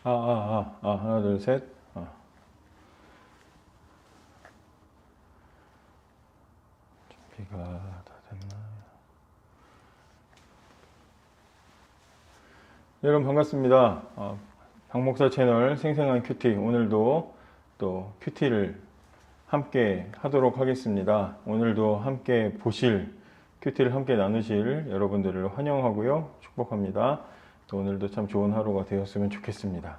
하나, 둘, 셋. 준비가 다 됐나? 여러분 반갑습니다. 박목사 채널 생생한 큐티. 오늘도 또 큐티를 함께 하도록 하겠습니다. 오늘도 함께 보실, 큐티를 함께 나누실 여러분들을 환영하고요. 축복합니다. 또 오늘도 참 좋은 하루가 되었으면 좋겠습니다.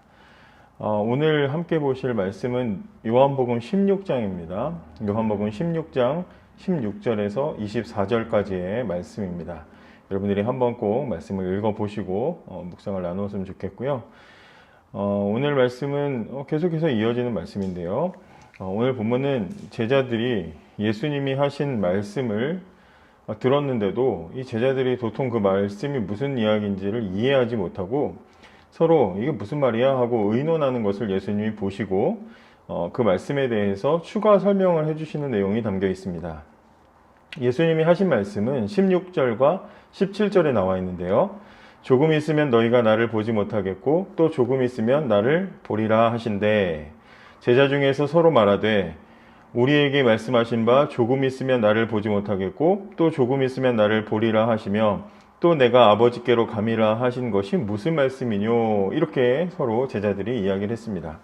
오늘 함께 보실 말씀은 요한복음 16장입니다. 요한복음 16장 16절에서 24절까지의 말씀입니다. 여러분들이 한번 꼭 말씀을 읽어보시고 묵상을 나누었으면 좋겠고요. 오늘 말씀은 계속해서 이어지는 말씀인데요. 오늘 본문은 제자들이 예수님이 하신 말씀을 들었는데도 이 제자들이 도통 그 말씀이 무슨 이야기인지를 이해하지 못하고 서로 이게 무슨 말이야 하고 의논하는 것을 예수님이 보시고 그 말씀에 대해서 추가 설명을 해주시는 내용이 담겨 있습니다. 예수님이 하신 말씀은 16절과 17절에 나와 있는데요. 조금 있으면 너희가 나를 보지 못하겠고 또 조금 있으면 나를 보리라 하신대. 제자 중에서 서로 말하되 우리에게 말씀하신 바 조금 있으면 나를 보지 못하겠고 또 조금 있으면 나를 보리라 하시며 또 내가 아버지께로 감이라 하신 것이 무슨 말씀이뇨? 이렇게 서로 제자들이 이야기를 했습니다.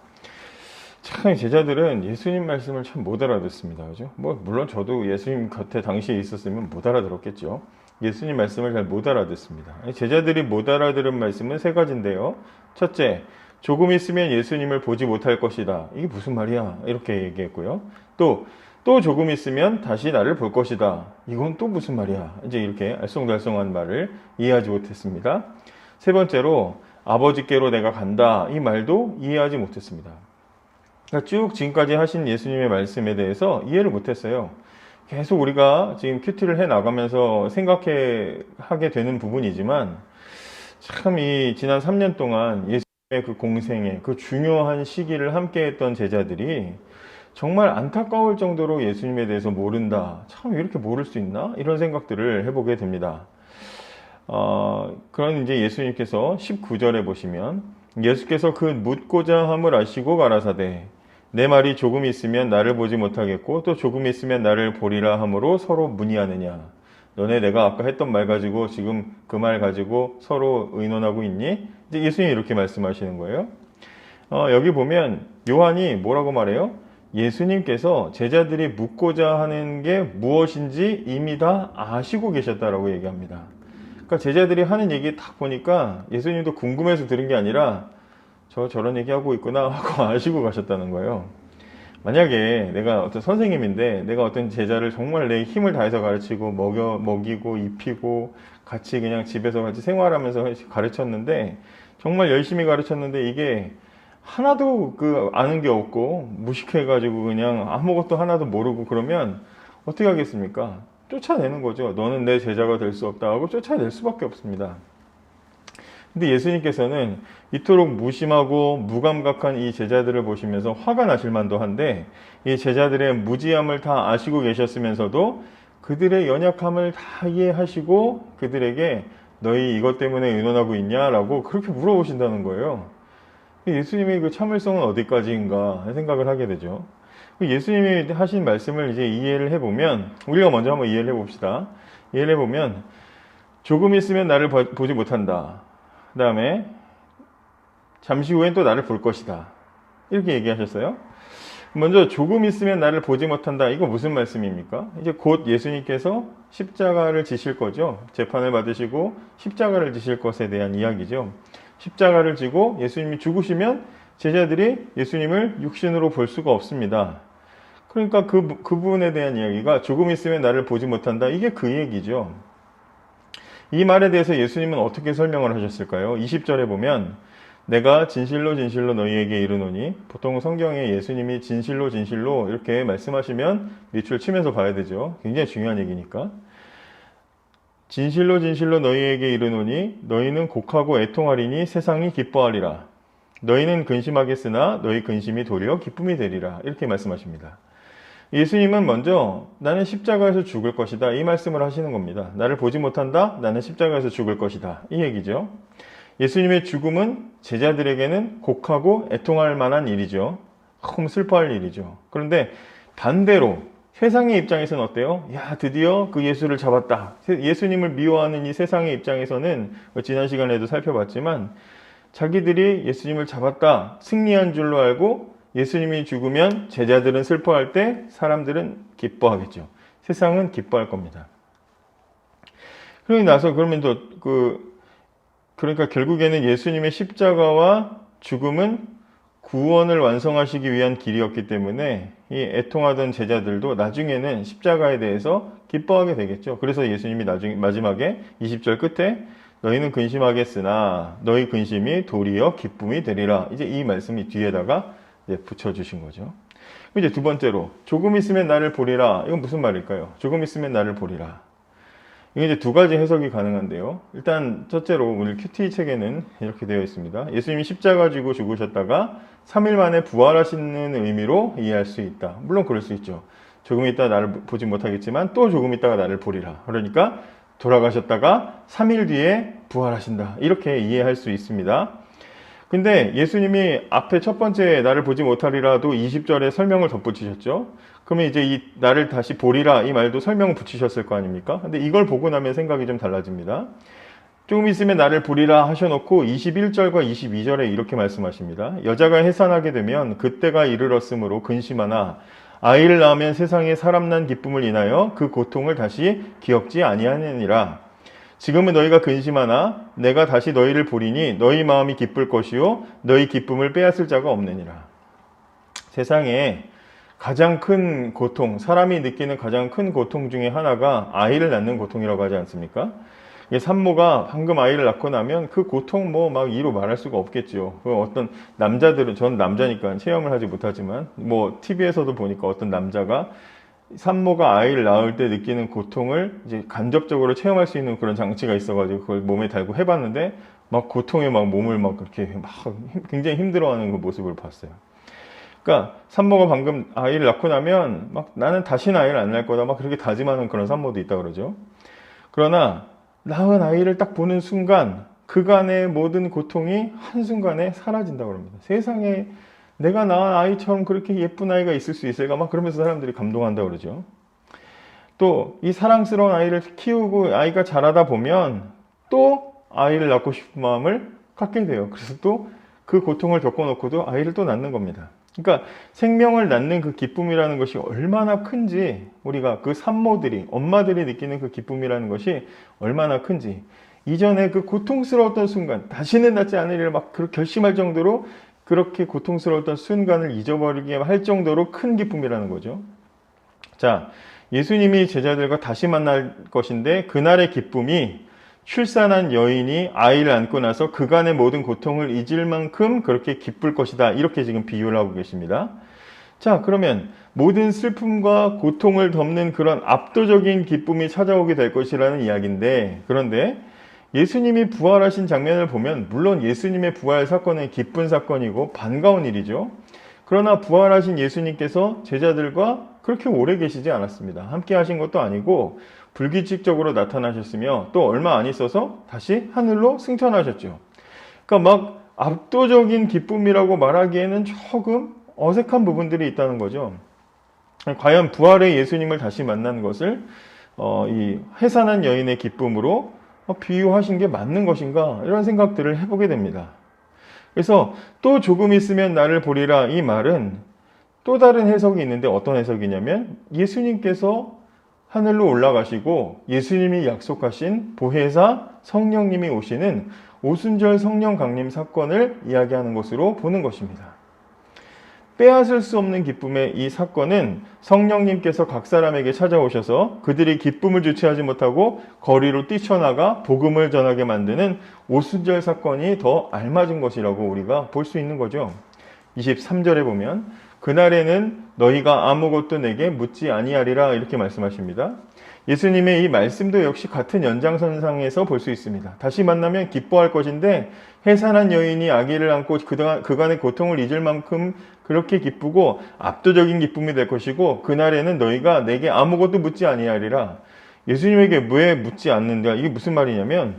참 제자들은 예수님 말씀을 참 못 알아듣습니다. 그죠? 물론 저도 예수님 곁에 당시에 있었으면 못 알아들었겠죠. 예수님 말씀을 잘 못 알아듣습니다. 제자들이 못 알아들은 말씀은 세 가지인데요. 첫째, 조금 있으면 예수님을 보지 못할 것이다. 이게 무슨 말이야? 이렇게 얘기했고요. 또 조금 있으면 다시 나를 볼 것이다. 이건 또 무슨 말이야? 이제 이렇게 알쏭달쏭한 말을 이해하지 못했습니다. 세 번째로 아버지께로 내가 간다. 이 말도 이해하지 못했습니다. 그러니까 쭉 지금까지 하신 예수님의 말씀에 대해서 이해를 못했어요. 계속 우리가 지금 큐티를 해 나가면서 하게 되는 부분이지만 참 이 지난 3년 동안 예수님의 그 공생애, 그 중요한 시기를 함께 했던 제자들이 정말 안타까울 정도로 예수님에 대해서 모른다. 참 이렇게 모를 수 있나? 이런 생각들을 해보게 됩니다. 그런 이제 예수님께서 19절에 보시면 예수께서 그 묻고자 함을 아시고 가라사대 내 말이 조금 있으면 나를 보지 못하겠고 또 조금 있으면 나를 보리라 함으로 서로 문의하느냐. 너네 내가 아까 했던 말 가지고 지금 그 말 가지고 서로 의논하고 있니? 이제 예수님이 이렇게 말씀하시는 거예요. 여기 보면 요한이 뭐라고 말해요? 예수님께서 제자들이 묻고자 하는 게 무엇인지 이미 다 아시고 계셨다라고 얘기합니다. 그러니까 제자들이 하는 얘기 딱 보니까 예수님도 궁금해서 들은 게 아니라 저런 얘기하고 있구나 하고 아시고 가셨다는 거예요. 만약에 내가 어떤 선생님인데 내가 어떤 제자를 정말 내 힘을 다해서 가르치고 먹이고 입히고 같이 그냥 집에서 같이 생활하면서 가르쳤는데 정말 열심히 가르쳤는데 이게 하나도 아는 게 없고 무식해가지고 그냥 아무것도 하나도 모르고 그러면 어떻게 하겠습니까? 쫓아내는 거죠. 너는 내 제자가 될 수 없다 하고 쫓아낼 수밖에 없습니다. 근데 예수님께서는 이토록 무심하고 무감각한 이 제자들을 보시면서 화가 나실 만도 한데 이 제자들의 무지함을 다 아시고 계셨으면서도 그들의 연약함을 다 이해하시고 그들에게 너희 이것 때문에 의논하고 있냐? 라고 그렇게 물어보신다는 거예요. 예수님의 그 참을성은 어디까지인가 생각을 하게 되죠. 예수님이 하신 말씀을 이제 이해를 해보면 우리가 먼저 한번 이해를 해봅시다. 이해를 해보면 조금 있으면 나를 보지 못한다. 그 다음에 잠시 후엔 또 나를 볼 것이다. 이렇게 얘기하셨어요. 먼저 조금 있으면 나를 보지 못한다. 이거 무슨 말씀입니까? 이제 곧 예수님께서 십자가를 지실 거죠. 재판을 받으시고 십자가를 지실 것에 대한 이야기죠. 십자가를 지고 예수님이 죽으시면 제자들이 예수님을 육신으로 볼 수가 없습니다. 그러니까 그 부분에 대한 이야기가 조금 있으면 나를 보지 못한다. 이게 그 얘기죠. 이 말에 대해서 예수님은 어떻게 설명을 하셨을까요? 20절에 보면 내가 진실로 진실로 너희에게 이르노니 보통 성경에 예수님이 진실로 진실로 이렇게 말씀하시면 밑줄 치면서 봐야 되죠. 굉장히 중요한 얘기니까. 진실로 진실로 너희에게 이르노니 너희는 곡하고 애통하리니 세상이 기뻐하리라. 너희는 근심하겠으나 너희 근심이 도리어 기쁨이 되리라. 이렇게 말씀하십니다. 예수님은 먼저 나는 십자가에서 죽을 것이다. 이 말씀을 하시는 겁니다. 나를 보지 못한다. 나는 십자가에서 죽을 것이다. 이 얘기죠. 예수님의 죽음은 제자들에게는 곡하고 애통할 만한 일이죠. 너무 슬퍼할 일이죠. 그런데 반대로 세상의 입장에서는 어때요? 야, 드디어 그 예수를 잡았다. 예수님을 미워하는 이 세상의 입장에서는 지난 시간에도 살펴봤지만 자기들이 예수님을 잡았다, 승리한 줄로 알고 예수님이 죽으면 제자들은 슬퍼할 때 사람들은 기뻐하겠죠. 세상은 기뻐할 겁니다. 그러고 나서 그러면 그러니까 결국에는 예수님의 십자가와 죽음은 구원을 완성하시기 위한 길이었기 때문에 이 애통하던 제자들도 나중에는 십자가에 대해서 기뻐하게 되겠죠. 그래서 예수님이 나중에 마지막에 20절 끝에 너희는 근심하겠으나 너희 근심이 도리어 기쁨이 되리라. 이제 이 말씀이 뒤에다가 이제 붙여주신 거죠. 이제 두 번째로 조금 있으면 나를 보리라. 이건 무슨 말일까요? 조금 있으면 나를 보리라. 이게 이제 두 가지 해석이 가능한데요. 일단 첫째로 오늘 큐티 책에는 이렇게 되어 있습니다. 예수님이 십자가 지고 죽으셨다가 3일 만에 부활하시는 의미로 이해할 수 있다. 물론 그럴 수 있죠. 조금 있다 나를 보지 못하겠지만 또 조금 있다가 나를 보리라. 그러니까 돌아가셨다가 3일 뒤에 부활하신다. 이렇게 이해할 수 있습니다. 근데 예수님이 앞에 첫 번째 나를 보지 못하리라도 20절에 설명을 덧붙이셨죠. 그러면 이제 이 나를 다시 보리라 이 말도 설명을 붙이셨을 거 아닙니까? 근데 이걸 보고 나면 생각이 좀 달라집니다. 조금 있으면 나를 보리라 하셔놓고 21절과 22절에 이렇게 말씀하십니다. 여자가 해산하게 되면 그때가 이르렀으므로 근심하나 아이를 낳으면 세상에 사람 난 기쁨을 인하여 그 고통을 다시 기억지 아니하느니라. 지금은 너희가 근심하나 내가 다시 너희를 보리니 너희 마음이 기쁠 것이요 너희 기쁨을 빼앗을 자가 없느니라. 세상에 가장 큰 고통, 사람이 느끼는 가장 큰 고통 중에 하나가 아이를 낳는 고통이라고 하지 않습니까? 산모가 방금 아이를 낳고 나면 그 고통 막 이로 말할 수가 없겠죠. 어떤 남자들은, 전 남자니까 체험을 하지 못하지만 TV에서도 보니까 어떤 남자가 산모가 아이를 낳을 때 느끼는 고통을 이제 간접적으로 체험할 수 있는 그런 장치가 있어가지고 그걸 몸에 달고 해봤는데 고통에 몸을 그렇게 굉장히 힘들어하는 그 모습을 봤어요. 그러니까 산모가 방금 아이를 낳고 나면 나는 다시는 아이를 안 낳을 거다 그렇게 다짐하는 그런 산모도 있다 그러죠. 그러나 낳은 아이를 딱 보는 순간 그간의 모든 고통이 한순간에 사라진다고 합니다. 세상에 내가 낳은 아이처럼 그렇게 예쁜 아이가 있을 수 있을까? 그러면서 사람들이 감동한다고 그러죠. 또 이 사랑스러운 아이를 키우고 아이가 자라다 보면 또 아이를 낳고 싶은 마음을 갖게 돼요. 그래서 또 그 고통을 겪어놓고도 아이를 또 낳는 겁니다. 그러니까 생명을 낳는 그 기쁨이라는 것이 얼마나 큰지 우리가 그 산모들이, 엄마들이 느끼는 그 기쁨이라는 것이 얼마나 큰지 이전에 그 고통스러웠던 순간 다시는 낳지 않으리라 그렇게 결심할 정도로 그렇게 고통스러웠던 순간을 잊어버리게 할 정도로 큰 기쁨이라는 거죠. 자, 예수님이 제자들과 다시 만날 것인데 그날의 기쁨이 출산한 여인이 아이를 안고 나서 그간의 모든 고통을 잊을 만큼 그렇게 기쁠 것이다. 이렇게 지금 비유를 하고 계십니다. 자, 그러면 모든 슬픔과 고통을 덮는 그런 압도적인 기쁨이 찾아오게 될 것이라는 이야기인데, 그런데 예수님이 부활하신 장면을 보면 물론 예수님의 부활 사건은 기쁜 사건이고 반가운 일이죠. 그러나 부활하신 예수님께서 제자들과 그렇게 오래 계시지 않았습니다. 함께 하신 것도 아니고 불규칙적으로 나타나셨으며 또 얼마 안 있어서 다시 하늘로 승천하셨죠. 그러니까 압도적인 기쁨이라고 말하기에는 조금 어색한 부분들이 있다는 거죠. 과연 부활의 예수님을 다시 만난 것을 이 해산한 여인의 기쁨으로 비유하신 게 맞는 것인가 이런 생각들을 해보게 됩니다. 그래서 또 조금 있으면 나를 보리라 이 말은 또 다른 해석이 있는데 어떤 해석이냐면 예수님께서 하늘로 올라가시고 예수님이 약속하신 보혜사 성령님이 오시는 오순절 성령 강림 사건을 이야기하는 것으로 보는 것입니다. 빼앗을 수 없는 기쁨의 이 사건은 성령님께서 각 사람에게 찾아오셔서 그들이 기쁨을 주체하지 못하고 거리로 뛰쳐나가 복음을 전하게 만드는 오순절 사건이 더 알맞은 것이라고 우리가 볼 수 있는 거죠. 23절에 보면 그날에는 너희가 아무것도 내게 묻지 아니하리라 이렇게 말씀하십니다. 예수님의 이 말씀도 역시 같은 연장선상에서 볼 수 있습니다. 다시 만나면 기뻐할 것인데 해산한 여인이 아기를 안고 그간의 고통을 잊을 만큼 그렇게 기쁘고 압도적인 기쁨이 될 것이고 그날에는 너희가 내게 아무것도 묻지 아니하리라. 예수님에게 왜 묻지 않는다? 이게 무슨 말이냐면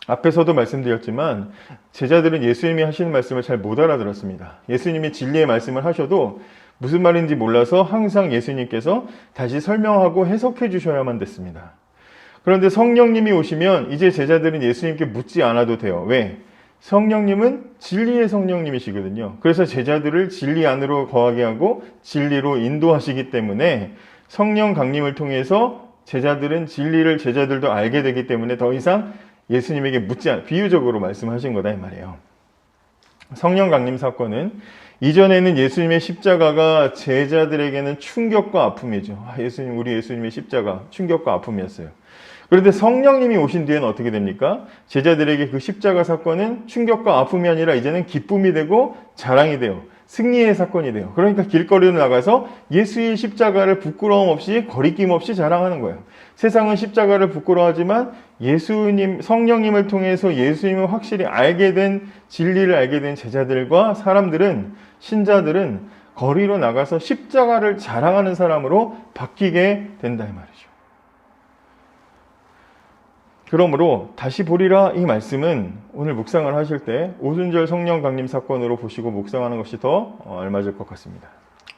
앞에서도 말씀드렸지만 제자들은 예수님이 하시는 말씀을 잘 못 알아들었습니다. 예수님이 진리의 말씀을 하셔도 무슨 말인지 몰라서 항상 예수님께서 다시 설명하고 해석해 주셔야만 됐습니다. 그런데 성령님이 오시면 이제 제자들은 예수님께 묻지 않아도 돼요. 왜? 성령님은 진리의 성령님이시거든요. 그래서 제자들을 진리 안으로 거하게 하고 진리로 인도하시기 때문에 성령 강림을 통해서 제자들은 진리를 제자들도 알게 되기 때문에 더 이상 예수님에게 묻지 않아, 비유적으로 말씀하신 거다 이 말이에요. 성령 강림 사건은 이전에는 예수님의 십자가가 제자들에게는 충격과 아픔이죠. 우리 예수님의 십자가 충격과 아픔이었어요. 그런데 성령님이 오신 뒤에는 어떻게 됩니까? 제자들에게 그 십자가 사건은 충격과 아픔이 아니라 이제는 기쁨이 되고 자랑이 돼요. 승리의 사건이 돼요. 그러니까 길거리로 나가서 예수의 십자가를 부끄러움 없이 거리낌 없이 자랑하는 거예요. 세상은 십자가를 부끄러워하지만 예수님, 성령님을 통해서 예수님을 확실히 알게 된, 진리를 알게 된 제자들과 사람들은, 신자들은 거리로 나가서 십자가를 자랑하는 사람으로 바뀌게 된다 이 말이죠. 그러므로 다시 보리라 이 말씀은 오늘 묵상을 하실 때 오순절 성령 강림 사건으로 보시고 묵상하는 것이 더 알맞을 것 같습니다.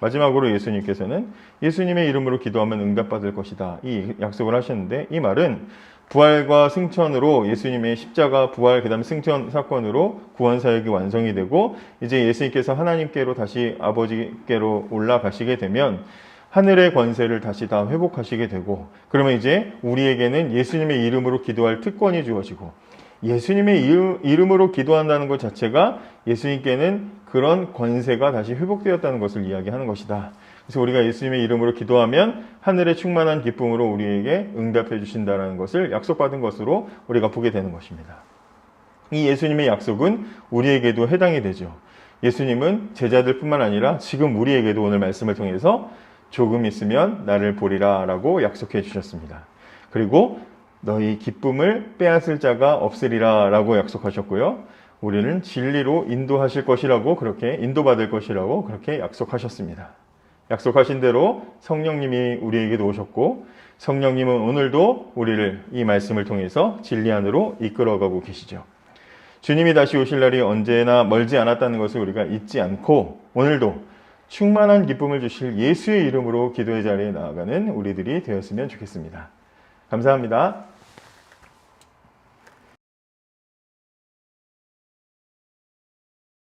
마지막으로 예수님께서는 예수님의 이름으로 기도하면 응답받을 것이다 이 약속을 하셨는데, 이 말은 부활과 승천으로 예수님의 십자가 부활 그다음에 승천 사건으로 구원 사역이 완성이 되고 이제 예수님께서 하나님께로 다시 아버지께로 올라가시게 되면 하늘의 권세를 다시 다 회복하시게 되고, 그러면 이제 우리에게는 예수님의 이름으로 기도할 특권이 주어지고, 예수님의 이름으로 기도한다는 것 자체가 예수님께는 그런 권세가 다시 회복되었다는 것을 이야기하는 것이다. 그래서 우리가 예수님의 이름으로 기도하면 하늘의 충만한 기쁨으로 우리에게 응답해 주신다는 것을 약속받은 것으로 우리가 보게 되는 것입니다. 이 예수님의 약속은 우리에게도 해당이 되죠. 예수님은 제자들뿐만 아니라 지금 우리에게도 오늘 말씀을 통해서 조금 있으면 나를 보리라 라고 약속해 주셨습니다. 그리고 너희 기쁨을 빼앗을 자가 없으리라 라고 약속하셨고요. 우리는 진리로 인도하실 것이라고, 그렇게 인도받을 것이라고 그렇게 약속하셨습니다. 약속하신 대로 성령님이 우리에게도 오셨고, 성령님은 오늘도 우리를 이 말씀을 통해서 진리 안으로 이끌어가고 계시죠. 주님이 다시 오실 날이 언제나 멀지 않았다는 것을 우리가 잊지 않고 오늘도 충만한 기쁨을 주실 예수의 이름으로 기도의 자리에 나아가는 우리들이 되었으면 좋겠습니다. 감사합니다.